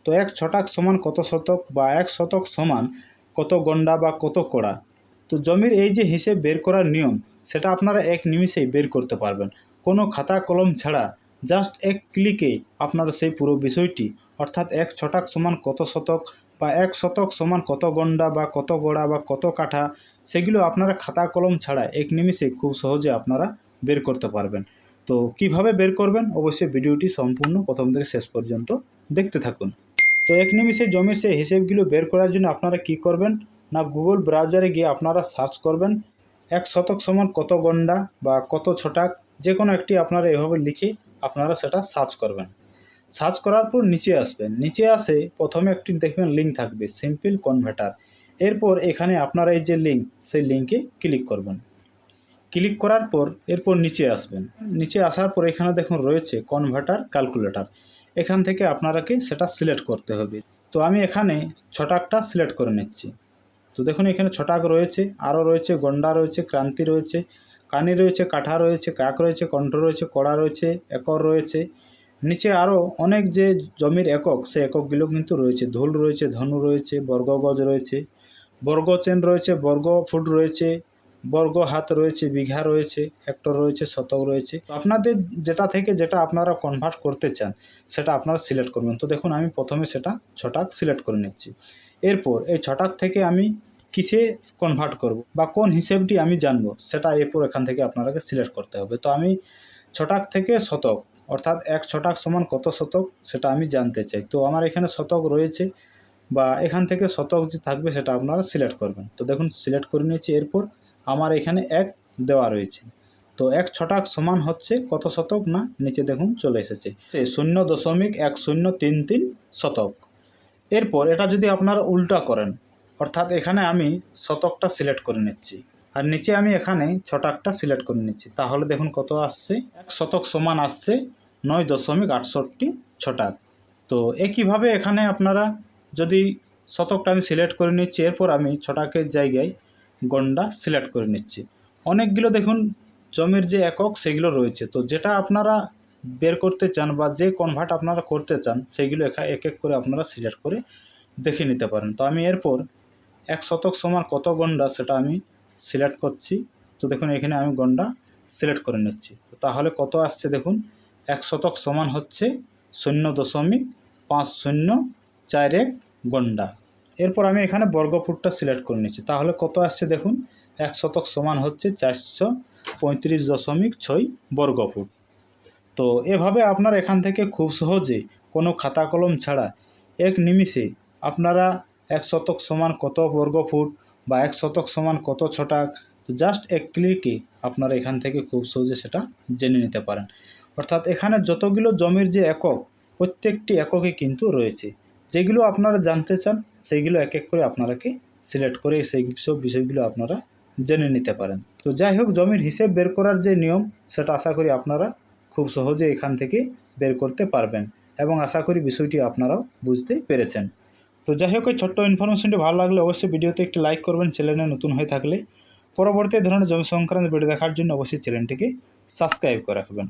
তো 1 ছটাক সমান কত শতক বা 1 শতক সমান কত গন্ডা বা কত কড়া। তো জমির এই যে হিসেব বের করার নিয়ম সেটা আপনারা এক নিমিষেই বের করতে পারবেন, কোনো খাতা কলম ছাড়া। জাস্ট এক ক্লিকে আপনারা সেই পুরো বিষয়টি অর্থাৎ 1 ছটাক সমান কত শতক বা 1 শতক সমান কত গন্ডা বা কত গোড়া বা কত কাঠা, সেগুলো আপনারা খাতা কলম ছাড়া এক নিমিষে খুব সহজে আপনারা বের করতে পারবেন। তো কিভাবে বের করবেন অবশ্যই ভিডিওটি সম্পূর্ণ প্রথম থেকে শেষ পর্যন্ত দেখতে থাকুন। তো এক নিমিষে জমির সেই হিসেবগুলো বের করার জন্য আপনারা কি করবেন না, গুগল ব্রাউজারে গিয়ে আপনারা সার্চ করবেন 1 শতক সমান কত গন্ডা বা কত ছটাক, যে কোনো একটি আপনারা এভাবে লিখে আপনারা সেটা সার্চ করবেন। সার্চ করার পর নিচে আসবেন, নিচে আসে প্রথমে একটি দেখবেন লিঙ্ক থাকবে সিম্পল কনভার্টার। এরপর এখানে আপনারা এই যে লিঙ্ক, সেই লিঙ্কে ক্লিক করবেন। ক্লিক করার পর এরপর নিচে আসবেন, নিচে আসার পর এখানে দেখুন রয়েছে কনভার্টার ক্যালকুলেটর। এখান থেকে আপনারাকে সেটা সিলেক্ট করতে হবে। তো আমি এখানে ছটাকটা সিলেক্ট করে নিচ্ছি। তো দেখুন এখানে ছটাক রয়েছে, আরও রয়েছে গন্ডা রয়েছে, ক্রান্তি রয়েছে, কানি রয়েছে, কাঠা রয়েছে, কাক রয়েছে, কণ্ঠ রয়েছে, কড়া রয়েছে, একর রয়েছে। নিচে আরও অনেক যে জমির একক, সে এককগুলো কিন্তু রয়েছে। ধুল রয়েছে, ধনু রয়েছে, বর্গগজ রয়েছে, বর্গ চেন রয়েছে, বর্গ ফুট রয়েছে, বর্গ হাত রয়েছে, বিঘা রয়েছে, হেক্টর রয়েছে, শতক রয়েছে। আপনাদের যেটা থেকে যেটা আপনারা কনভার্ট করতে চান সেটা আপনারা সিলেক্ট করবেন। তো দেখুন আমি প্রথমে সেটা ছটাক সিলেক্ট করে নিচ্ছি। এরপর এই ছটাক থেকে আমি কিসে কনভার্ট করব বা কোন হিসেবটি আমি জানব সেটা এরপর এখান থেকে আপনারাকে সিলেক্ট করতে হবে। তো আমি ছটাক থেকে শতক অর্থাৎ 1 ছটাক সমান কত শতক সেটা আমি জানতে চাই। তো আমার এখানে শতক রয়েছে বা এখান থেকে শতক যে থাকবে সেটা আপনারা সিলেক্ট করবেন। তো দেখুন সিলেক্ট করে নিয়েছি। এরপর আমার এখানে 1 দেওয়া রয়েছে। তো 1 ছটাক সমান হচ্ছে কত শতক না, নিচে দেখুন চলে এসেছে 0.1033 শতক। এরপর এটা যদি আপনারা উল্টা করেন অর্থাৎ এখানে আমি শতকটা সিলেক্ট করে নিচ্ছি আর নিচে আমি এখানে ছটাকটা সিলেক্ট করে নিচ্ছি, তাহলে দেখুন কত আসছে, 1 শতক সমান আসছে 9.68 ছটাক। তো একইভাবে এখানে আপনারা যদি শতকটা আমি সিলেক্ট করে নিচ্ছি, এরপর আমি ছটাকের জায়গায় গন্ডা সিলেক্ট করে নিচ্ছি। অনেকগুলো দেখুন জমির যে একক সেগুলো রয়েছে। তো যেটা আপনারা বের করতে চান বা যে কনভার্ট আপনারা করতে চান সেগুলো এক এক করে আপনারা সিলেক্ট করে দেখে নিতে পারেন। তো আমি এরপর 1 শতক সমান কত গন্ডা সেটা আমি সিলেক্ট করছি। তো দেখুন এখানে আমি গন্ডা সিলেক্ট করে নিচ্ছি। তো তাহলে কত আসছে দেখুন, 1 শতক সমান হচ্ছে 0.5041 গন্ডা। এরপর আমি এখানে বর্গফুটটা সিলেক্ট করে নিচ্ছি, তাহলে কত আসছে দেখুন, 1 শতক সমান হচ্ছে 435.6 বর্গফুট। তো এভাবে আপনারা এখান থেকে খুব সহজে কোনো খাতা কলম ছাড়া এক নিমিষে আপনারা 1 শতক সমান কত বর্গফুট বা 1 শতক সমান কত ছটাক, তো জাস্ট এক ক্লিকে আপনারা এখান থেকে খুব সহজে সেটা জেনে নিতে পারেন। অর্থাৎ এখানে যতগুলো জমির যে একক প্রত্যেকটি এককে কিন্তু রয়েছে। যেগুলো আপনারা জানতে চান সেইগুলো এক এক করে আপনারাকে সিলেক্ট করে সেই সব বিষয়গুলো আপনারা জেনে নিতে পারেন। তো যাই হোক, জমির হিসেব বের করার যে নিয়ম সেটা আশা করি আপনারা খুব সহজে এখান থেকে বের করতে পারবেন এবং আশা করি বিষয়টি আপনারাও বুঝতে পেরেছেন। তো যাই হোক, এই ছোট্ট ইনফরমেশনটি ভালো লাগলে অবশ্যই ভিডিওতে একটি লাইক করবেন, চ্যানেলে নতুন হয়ে থাকলে। পরবর্তী ধরনের জমি সংক্রান্ত ভিডিও দেখার জন্য অবশ্যই চ্যানেলটিকে সাবস্ক্রাইব করে রাখবেন।